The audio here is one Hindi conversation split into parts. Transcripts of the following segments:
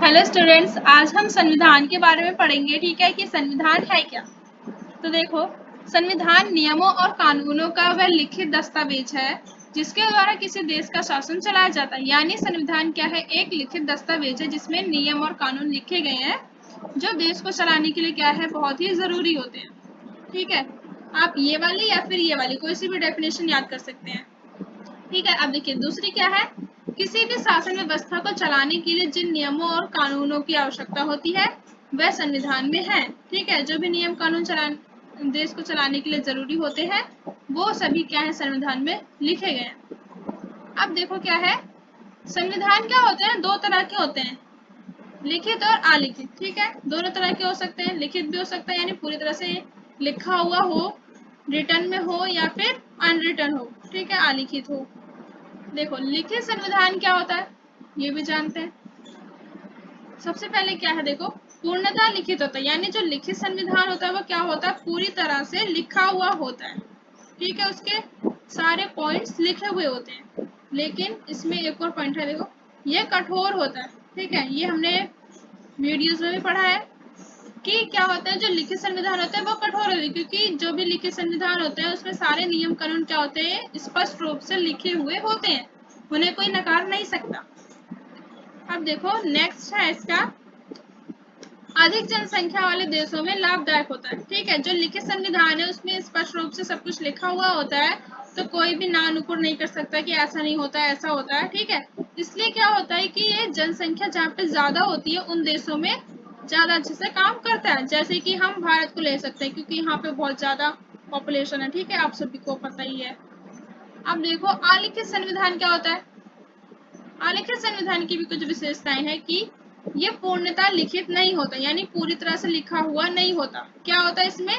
हेलो स्टूडेंट्स, आज हम संविधान के बारे में पढ़ेंगे। ठीक है कि संविधान है क्या। तो देखो, संविधान नियमों और कानूनों का वह लिखित दस्तावेज है जिसके द्वारा किसी देश का शासन चलाया जाता है। यानी संविधान क्या है, एक लिखित दस्तावेज है जिसमें नियम और कानून लिखे गए हैं जो देश को चलाने के लिए क्या है, बहुत ही जरूरी होते हैं। ठीक है, आप ये वाली या फिर ये वाली कोई सी भी डेफिनेशन याद कर सकते हैं। ठीक है, अब देखिए दूसरी क्या है, किसी भी शासन व्यवस्था को चलाने के लिए जिन नियमों और कानूनों की आवश्यकता होती है वह संविधान में है। ठीक है, जो भी नियम कानून देश को चलाने के लिए जरूरी होते हैं वो सभी क्या है, संविधान में लिखे गए हैं। अब देखो क्या है, संविधान क्या होते हैं, दो तरह के होते हैं, लिखित और अलिखित। ठीक है, दोनों तरह के हो सकते हैं, लिखित भी हो सकता है यानी पूरी तरह से लिखा हुआ हो, रिटर्न में हो, या फिर अनरिटन हो। ठीक है, अलिखित हो। देखो लिखित संविधान क्या होता है ये भी जानते हैं। सबसे पहले क्या है, देखो पूर्णतः लिखित होता है, यानी जो लिखित संविधान होता है वो क्या होता है, पूरी तरह से लिखा हुआ होता है। ठीक है, उसके सारे पॉइंट्स लिखे हुए होते हैं। लेकिन इसमें एक और पॉइंट है, देखो ये कठोर होता है। ठीक है, ये हमने वीडियोज में भी पढ़ा है कि क्या होता है, जो लिखित संविधान होता है वो कठोर होता है, क्योंकि जो भी लिखित संविधान होते हैं उसमें सारे नियम कानून क्या होते हैं, स्पष्ट रूप से लिखे हुए होते हैं, उन्हें कोई नकार नहीं सकता। अब देखो नेक्स्ट है इसका, अधिक जनसंख्या वाले देशों में लाभदायक होता है। ठीक है, जो लिखित संविधान है उसमें स्पष्ट रूप से सब कुछ लिखा हुआ होता है, तो कोई भी ना नुकुर नहीं कर सकता कि ऐसा नहीं होता है, ऐसा होता है। ठीक है, इसलिए क्या होता है कि ये जनसंख्या जहाँ पे ज्यादा होती है उन देशों में ज्यादा अच्छे से काम करता है। जैसे कि हम भारत को ले सकते हैं क्योंकि यहाँ पे बहुत ज्यादा पॉपुलेशन है। ठीक है, आप सभी को पता ही है। अब देखो अलिखित संविधान क्या होता है। अलिखित संविधान की भी कुछ विशेषताएं हैं कि ये पूर्णतः लिखित नहीं होता, यानी पूरी तरह से लिखा हुआ नहीं होता। क्या होता है इसमें,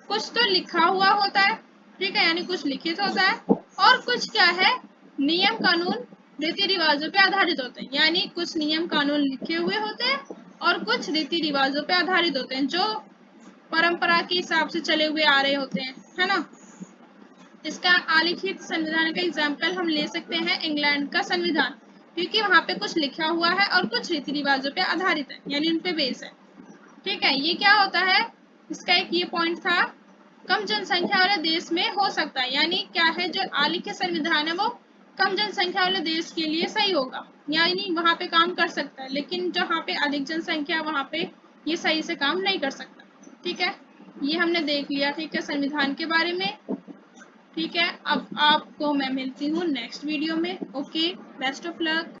कुछ तो लिखा हुआ होता है। ठीक है, यानी कुछ लिखित होता है, और कुछ क्या है, नियम कानून रीति रिवाजों पे आधारित होते हैं। यानी कुछ नियम कानून लिखे हुए होते हैं और कुछ रीति रिवाजों पे आधारित होते हैं जो परंपरा के हिसाब से चले हुए आ रहे होते हैं, है ना। इसका अलिखित संविधान का एग्जाम्पल हम ले सकते हैं इंग्लैंड का संविधान, क्योंकि वहां पे कुछ लिखा हुआ है और कुछ रीति रिवाजों पे आधारित है, यानी उन पे बेस है। ठीक है, ये क्या होता है, इसका एक ये पॉइंट था, कम जनसंख्या वाले देश में हो सकता है। यानी क्या है, जो अलिखित संविधान है वो कम जनसंख्या वाले देश के लिए सही होगा, यानी वहां पे काम कर सकता है, लेकिन जहाँ पे अधिक जनसंख्या वहां पे ये सही से काम नहीं कर सकता। ठीक है, ये हमने देख लिया। ठीक है, संविधान के बारे में। ठीक है, अब आपको मैं मिलती हूँ नेक्स्ट वीडियो में। Okay, best of luck.